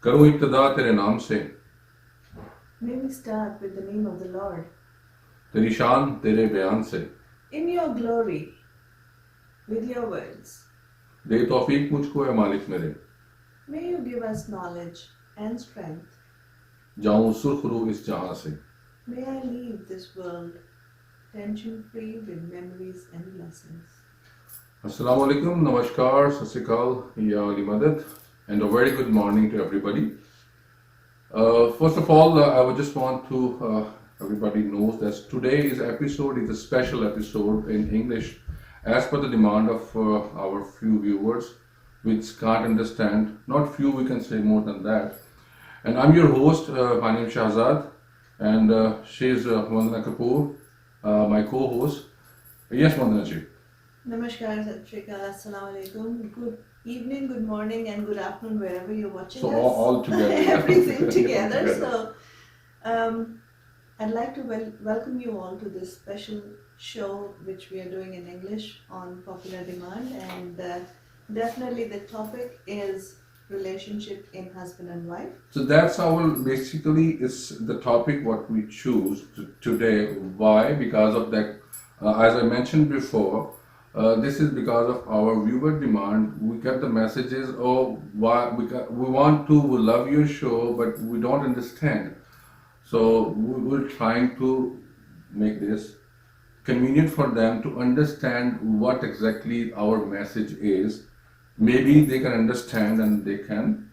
करूं इब्तिदा तेरे नाम से, May we start with the name of the Lord. तेरी शान तेरे बयान से, In your glory, with your words, दे तौफीक मुझको है मालिक मेरे, may you give us knowledge and strength. जाऊं सुर्ख रू इस जहां से. May I leave this world tension-free with memories and lessons. Assalamu alaikum, namaskar, sat sri akal, ya Ali Madad, and a very good morning to everybody. First of all, I would just want to everybody knows that today's episode is a special episode in English, as per the demand of our few viewers, which can't understand. Not few, we can say more than that. And I'm your host. My name is Shahzad, and she's Vandana Kapoor, my co-host. Yes, Vandana ji. Namaskar, Sat Shri Akal, Assalamu alaikum. Good evening, good morning, and good afternoon wherever you're watching So us. all together. Everything together. So, I'd like to welcome you all to this special show which we are doing in English on popular demand, and definitely the topic is relationship in husband and wife. So that's our basically is the topic what we choose today. Why? Because of that, as I mentioned before, this is because of our viewer demand. We get the messages. Oh, why we want to love your show, but we don't understand. So we're trying to make this convenient for them to understand what exactly our message is. Maybe they can understand and they can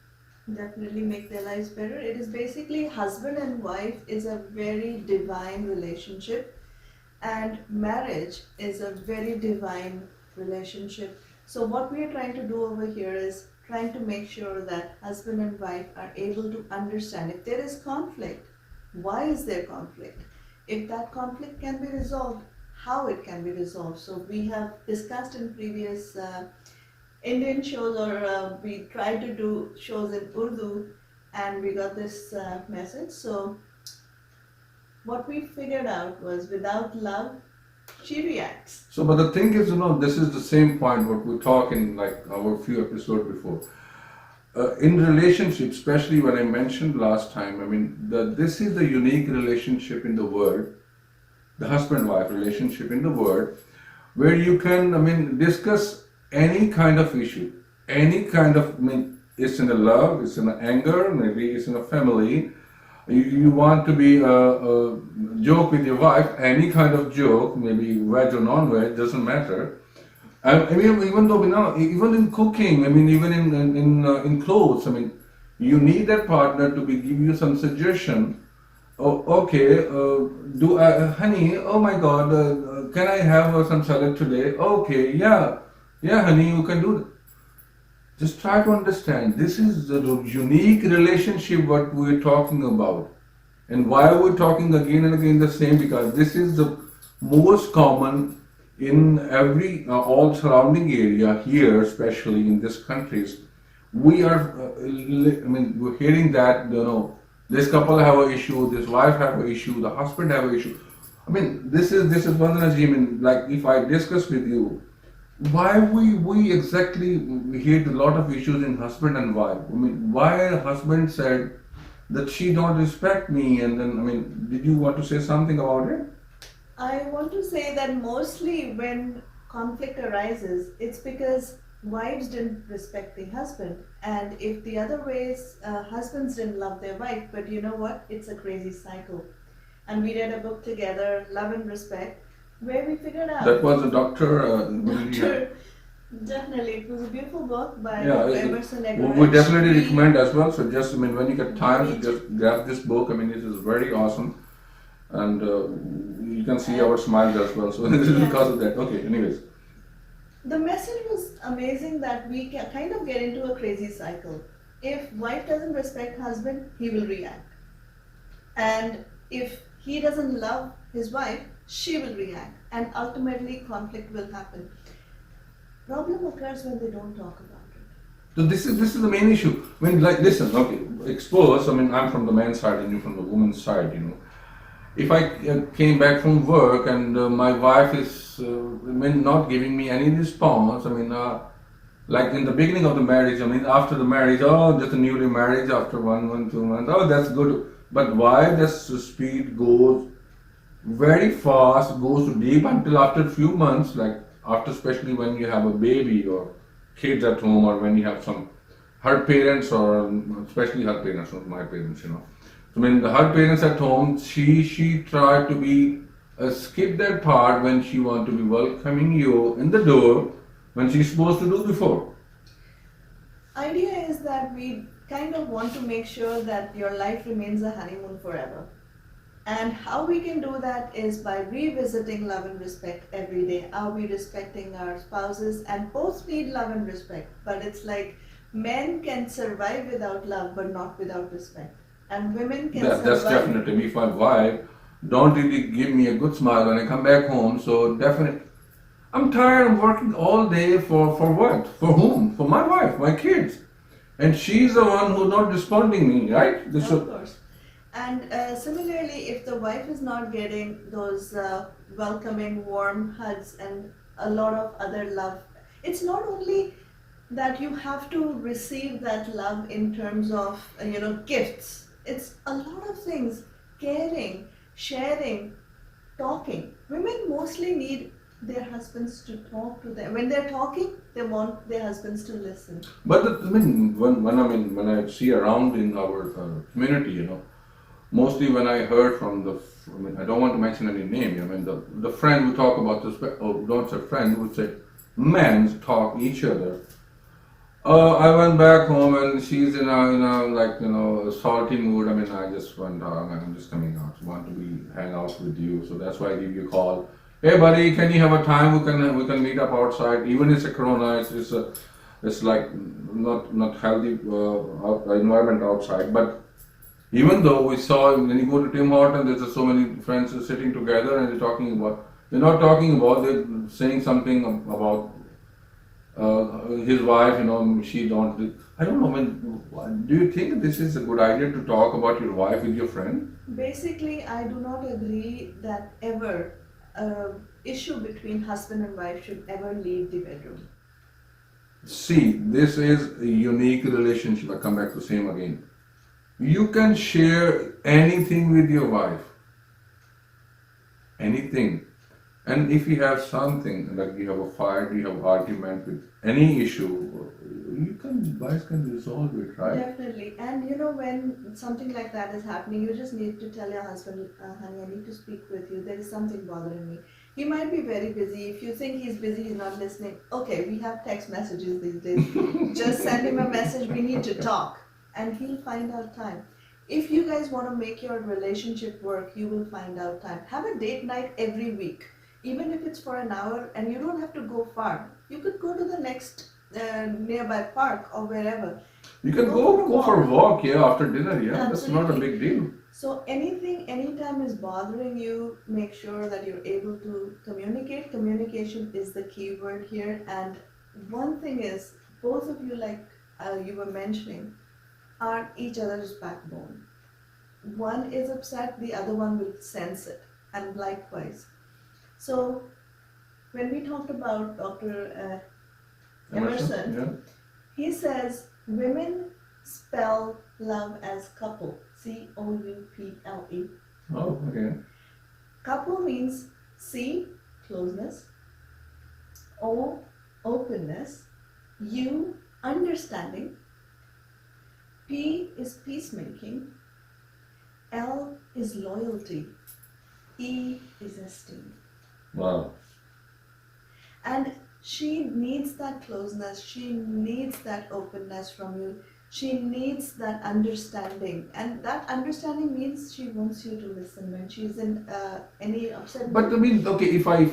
Definitely make their lives better. It is basically husband and wife is a very divine relationship, and marriage is a very divine relationship. So what we are trying to do over here is trying to make sure that husband and wife are able to understand if there is conflict, why is there conflict? If that conflict can be resolved, how it can be resolved. So we have discussed in previous Indian shows, or we tried to do shows in Urdu, and we got this message. So what we figured out was without love, she reacts. So, but the thing is, this is the same point what we talk in like our few episodes before. In relationship, especially when I mentioned last time, I mean, this is the unique relationship in the world, the husband-wife relationship in the world, where you can, I mean, discuss any kind of issue, any kind of, I mean, it's in a love, it's in a anger, maybe it's in a family. You want to be a joke with your wife, any kind of joke, maybe veg or non-veg, doesn't matter. I mean, even though even in cooking, I mean, even in clothes, I mean, you need that partner to give you some suggestion. Oh, okay, honey, oh my God, can I have some salad today? Okay, yeah, honey, you can do that. Just try to understand. This is the unique relationship what we're talking about. And why we're talking again and again the same? Because this is the most common in every all surrounding area here, especially in this countries. We are, I mean, we're hearing that this couple have an issue, this wife have an issue, the husband have an issue. I mean, this is Vandana ji. I mean, like if I discuss with you, why we exactly we hear a lot of issues in husband and wife. I mean, why a husband said that she don't respect me, and then I mean, did you want to say something about it? I want to say that mostly when conflict arises, it's because wives didn't respect the husband, and if the other ways, husbands didn't love their wife. But you know what? It's a crazy cycle. And we read a book together, Love and Respect, where we figured out. That was a doctor. Doctor, definitely, it was a beautiful book by Yeah, Emerson Eggerichs. we definitely recommend as well. So just I mean, when you get time, just grab this book. I mean, it is very awesome, and you can see our smiles as well. So this is because of that. Okay, anyways. The message was amazing that we can kind of get into a crazy cycle. If wife doesn't respect husband, he will react. And if he doesn't love his wife, she will react. And ultimately conflict will happen. Problem occurs when they don't talk about it. So this is the main issue. I mean, like, listen, okay, expose. I mean, I'm from the man's side and you from the woman's side. If I came back from work and my wife is I mean, not giving me any response, I mean, Like in the beginning of the marriage, I mean, after the marriage, oh, just a newly marriage after 1 month, 2 months, oh, that's good. But why this speed goes very fast, goes deep until after a few months, like after, especially when you have a baby or kids at home, or when you have some her parents, or especially her parents, not my parents, you know. So when her parents at home, she tried to be skip that part when she want to be welcoming you in the door when she's supposed to do before. Idea is that we kind of want to make sure that your life remains a honeymoon forever. And how we can do that is by revisiting love and respect every day. Are we respecting our spouses? And both need love and respect. But it's like men can survive without love but not without respect. And women can That's survive. definitely me. If my wife don't really give me a good smile when I come back home, so definitely I'm tired. I'm working all day for what? For whom? For my wife, my kids, and she's the one who's not responding me, right? This Of course. And similarly, if the wife is not getting those welcoming, warm hugs and a lot of other love, it's not only that you have to receive that love in terms of gifts. It's a lot of things: caring, sharing, talking. Women mostly need their husbands to talk to them. When they're talking, they want their husbands to listen. But I mean, when I see around in our community, you know, mostly when I heard from I mean, I don't want to mention any name. I mean, the friend who talk about this, or don't say friend, would say men talk each other. I went back home and she's in a like a salty mood. I mean, I just went down and I'm just coming out. Want to be hang out with you, so that's why I give you a call. Hey, buddy, can you have a time? We can meet up outside. Even it's a corona, it's like not healthy environment outside. But even though we saw when you go to Tim Hortons, there's just so many friends sitting together and they're not talking about, they're saying something about his wife, she don't. I don't know. Do you think this is a good idea to talk about your wife with your friend? Basically, I do not agree that ever issue between husband and wife should ever leave the bedroom. See, this is a unique relationship. I come back to same again. You can share anything with your wife, anything. And if you have something, like you have a fight, you have argument with any issue, guys can resolve it, right? Definitely. And when something like that is happening, you just need to tell your husband, honey, I need to speak with you. There is something bothering me. He might be very busy. If you think he's busy, he's not listening. Okay, we have text messages these days. Just send him a message, we need to talk. And he'll find out time. If you guys want to make your relationship work, you will find out time. Have a date night every week. Even if it's for an hour, and you don't have to go far. You could go to the next nearby park or wherever. You can go for a walk, yeah, after dinner, yeah. That's not a big deal. So anytime is bothering you, make sure that you're able to communicate. Communication is the key word here. And one thing is, both of you, like you were mentioning, are each other's backbone. One is upset, the other one will sense it, and likewise. So when we talked about Dr. Emerson, yeah. he says women spell love as couple, C-O-U-P-L-E. Oh, okay. Couple means C, closeness, O, openness, U, understanding, P is peacemaking, L is loyalty, E is esteem. Wow. And she needs that closeness, she needs that openness from you, she needs that understanding. And that understanding means she wants you to listen when she's in any upset But I mood. mean, okay, if I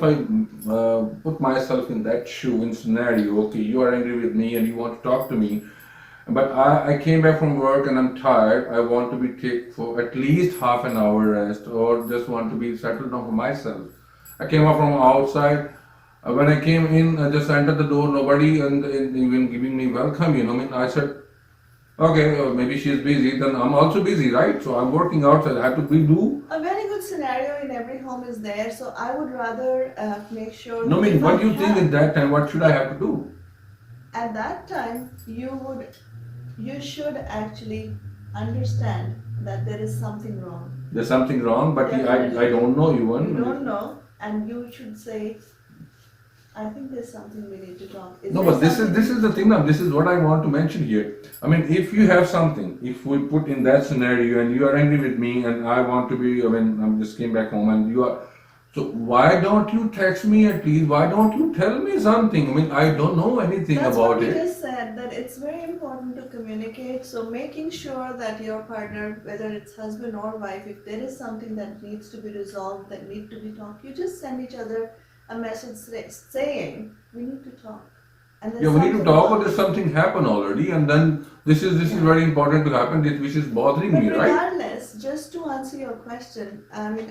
put myself in that shoe in scenario, okay, you are angry with me and you want to talk to me, but I came back from work and I'm tired. I want to be take for at least half an hour rest, or just want to be settled down for myself. I came up from outside. When I came in, I just entered the door. Nobody and even giving me welcome. I mean, I said, okay, maybe she's busy. Then I'm also busy, right? So I'm working outside. I have to do. A very good scenario in every home is there, so I would rather make sure. No, I mean, if what do you have- think in that time? What should I have to do? At that time, you should actually understand that there is something wrong. There's something wrong, but I Definitely. don't know even. You don't know, and you should say, I think there's something we need to talk. No, there but this something- is the thing now. This is what I want to mention here. I mean, if you have something, if we put in that scenario, and you are angry with me, and I want to be, I mean, I just came back home, and you are. So why don't you text me at least? Why don't you tell me something? I mean, I don't know anything That's about what we it. just said, that it's very important to communicate. So making sure that your partner, whether it's husband or wife, if there is something that needs to be resolved, that need to be talked, you just send each other a message saying, we need to talk. And there's Yeah, we need to something talk, but wrong. there's something happened already, and then this is very important to happen, which is bothering But me, right? regardless, just to answer your question, I mean,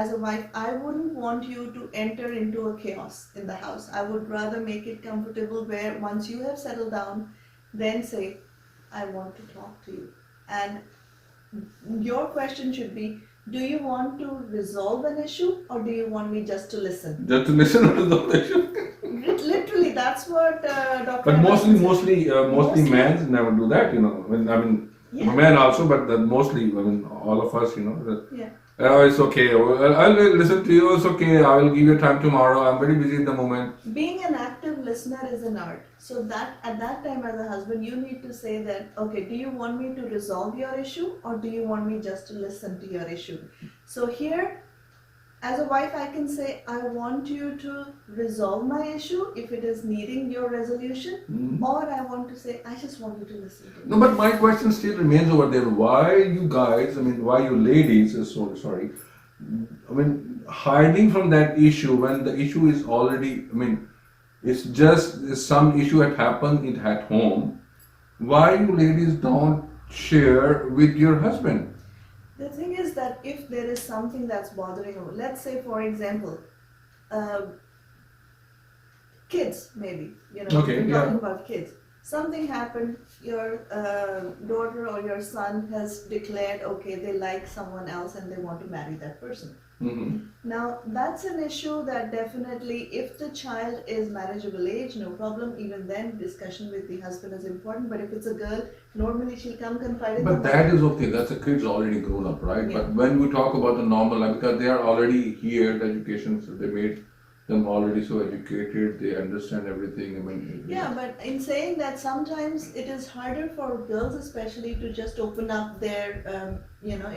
as a wife, I wouldn't want you to enter into a chaos in the house. I would rather make it comfortable where once you have settled down, then say, I want to talk to you. And your question should be, do you want to resolve an issue or do you want me just to listen? Just to listen to the issue. Literally, that's what Dr. But Anderson said. mostly men never do that, you know. I mean, Yeah. men also, but mostly, I mean, all of us, you know. Yeah. Oh, it's okay. I'll listen to you. It's okay. I will give you time tomorrow. I'm very busy at the moment. Being an active listener is an art. So that at that time as a husband, you need to say that, okay, do you want me to resolve your issue or do you want me just to listen to your issue? So here, as a wife, I can say, I want you to resolve my issue if it is needing your resolution, or I want to say, I just want you to listen to me. No, but my question still remains over there. Why you guys, I mean, why you ladies, sorry, I mean, hiding from that issue when the issue is already, I mean, it's just some issue had happened at home. Why you ladies don't share with your husband? The thing is that if there is something that's bothering you, let's say for example, kids maybe, Okay, we're yeah. talking about kids. Something happened, your daughter or your son has declared, okay, they like someone else and they want to marry that person. Mm-hmm. Now, that's an issue that definitely, if the child is marriageable age, no problem. Even then, discussion with the husband is important. But if it's a girl, normally she'll come confide in But the that mother. is okay. That's a kid's already grown up, right? Yeah. But when we talk about the normal life, because they are already here, the education, so they made them already so educated. They understand everything. I mean, Yeah, but in saying that, sometimes it is harder for girls, especially, to just open up their,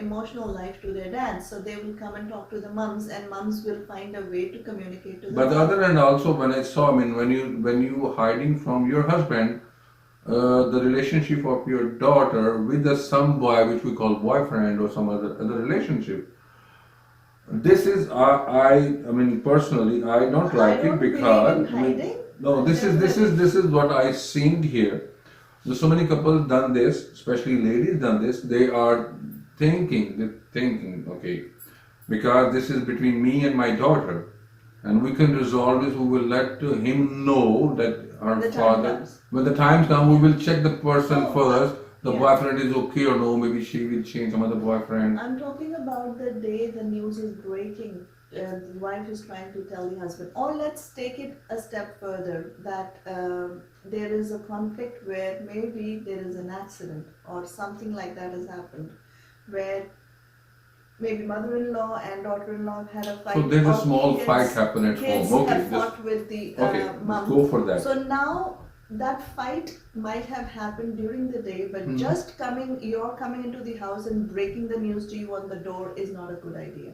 emotional life to their dads. So they will come and talk to the mums, and mums will find a way to communicate to the But the father. other end also, when I saw, I mean, when you hiding from your husband, the relationship of your daughter with some boy, which we call boyfriend or some other relationship. This is I mean personally I don't I like don't it believe because in I mean, hiding. no, this is what I seen here. There's so many couples done this, especially ladies done this. They are thinking, okay, because this is between me and my daughter, and we can resolve this. We will let him know that our When the time father. comes. When the time comes, we will check the person Oh, first. The yeah. boyfriend is okay or no. Maybe she will change some other boyfriend. I'm talking about the day the news is breaking. The wife is trying to tell the husband. Or let's take it a step further, that there is a conflict where maybe there is an accident or something like that has happened, where maybe mother-in-law and daughter-in-law have had a fight. So there's a or small kids- fight happen at kids home. Okay, have fought with the okay, mom. let's go for that. So now that fight might have happened during the day, but Mhm. just you're coming into the house and breaking the news to you on the door is not a good idea.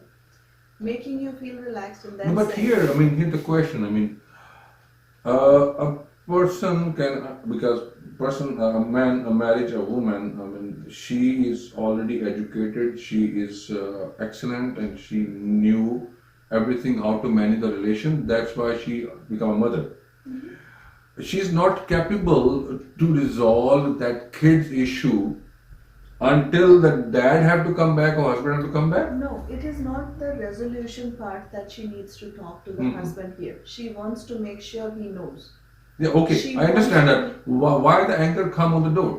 Making you feel relaxed and then No, but saying, here, I mean, here's the question. I mean, a person can because a man, a marriage, a woman. I mean, she is already educated. She is excellent, and she knew everything how to manage the relation. That's why she became a mother. She's not capable to resolve that kid's issue until the dad have to come back or husband have to come back. no, it is not the resolution part that she needs to talk to the Mhm. husband here. She wants to make sure he knows. Yeah, okay, She I understand wants that. Why the anger come on the door?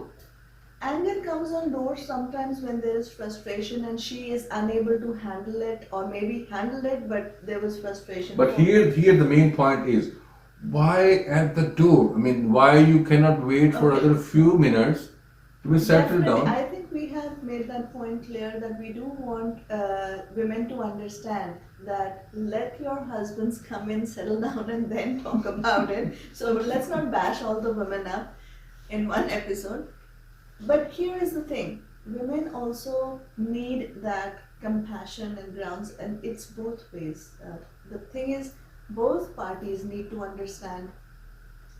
Anger comes on doors sometimes when there is frustration and she is unable to handle it, or maybe handle it, but there was frustration. But here the main point is, why at the door? I mean, why you cannot wait for Okay. other few minutes to be settled Definitely, down? I think we have made that point clear that we do want women to understand that let your husbands come in, settle down, and then talk about it. So let's not bash all the women up in one episode. But here is the thing, women also need that compassion and grounds, and it's both ways. The thing is, both parties need to understand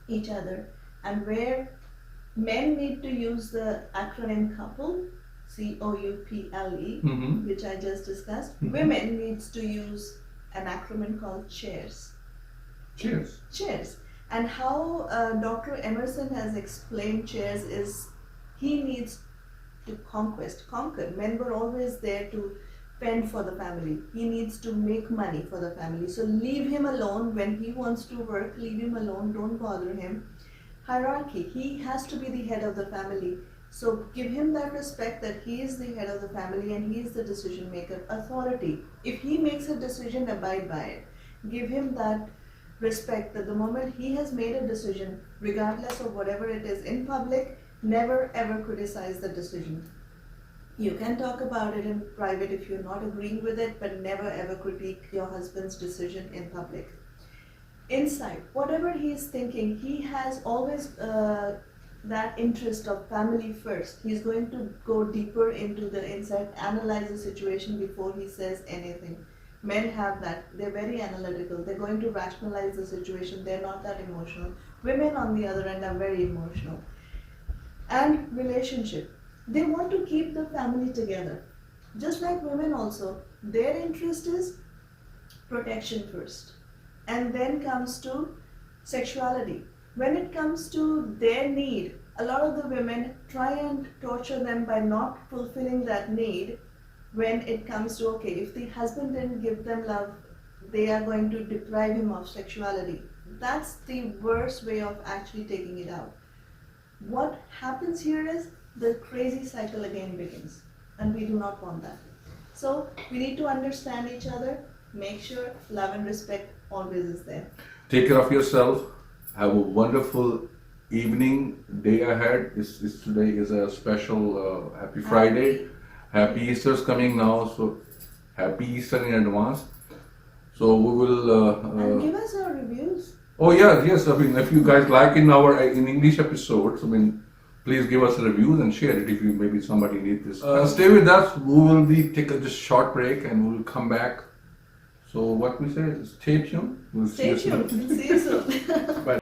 each other, and where men need to use the acronym couple, COUPLE, Mm-hmm. which I just discussed. Mhm. Women needs to use an acronym called CHAIRS. Cheers. CHAIRS. And how Dr. Emerson has explained CHAIRS is he needs to conquer. Men were always there to fend for the family. He needs to make money for the family. So leave him alone when he wants to work. Leave him alone. Don't bother him. Hierarchy. He has to be the head of the family. So give him that respect that he is the head of the family and he is the decision maker. Authority. If he makes a decision, abide by it. Give him that respect that the moment he has made a decision, regardless of whatever it is in public, never ever criticize the decision. You can talk about it in private if you're not agreeing with it, but never ever critique your husband's decision in public. Inside, whatever he is thinking, he has always that interest of family first. He's going to go deeper into the inside, analyze the situation before he says anything. Men have that. They're very analytical. They're going to rationalize the situation. They're not that emotional. Women, on the other end, are very emotional. And relationship. They want to keep the family together. Just like women also, their interest is protection first. And then comes to sexuality. When it comes to their need, a lot of the women try and torture them by not fulfilling that need. When it comes to, okay, if the husband didn't give them love, they are going to deprive him of sexuality. That's the worst way of actually taking it out. What happens here is the crazy cycle again begins, and we do not want that. So we need to understand each other, make sure love and respect always is there. Take care of yourself. Have a wonderful evening, day ahead. Today is a special Happy Friday. Happy Easter's coming now, so Happy Easter in advance. So we will. And give us your reviews. Oh yeah, yes. I mean, if you guys like in English episodes, I mean, please give us a review and share it if you maybe somebody needs this. Stay with us. We will take a just short break and we will come back. So what we say is stay tuned. We'll see Stay you soon. tuned. See you soon. Bye.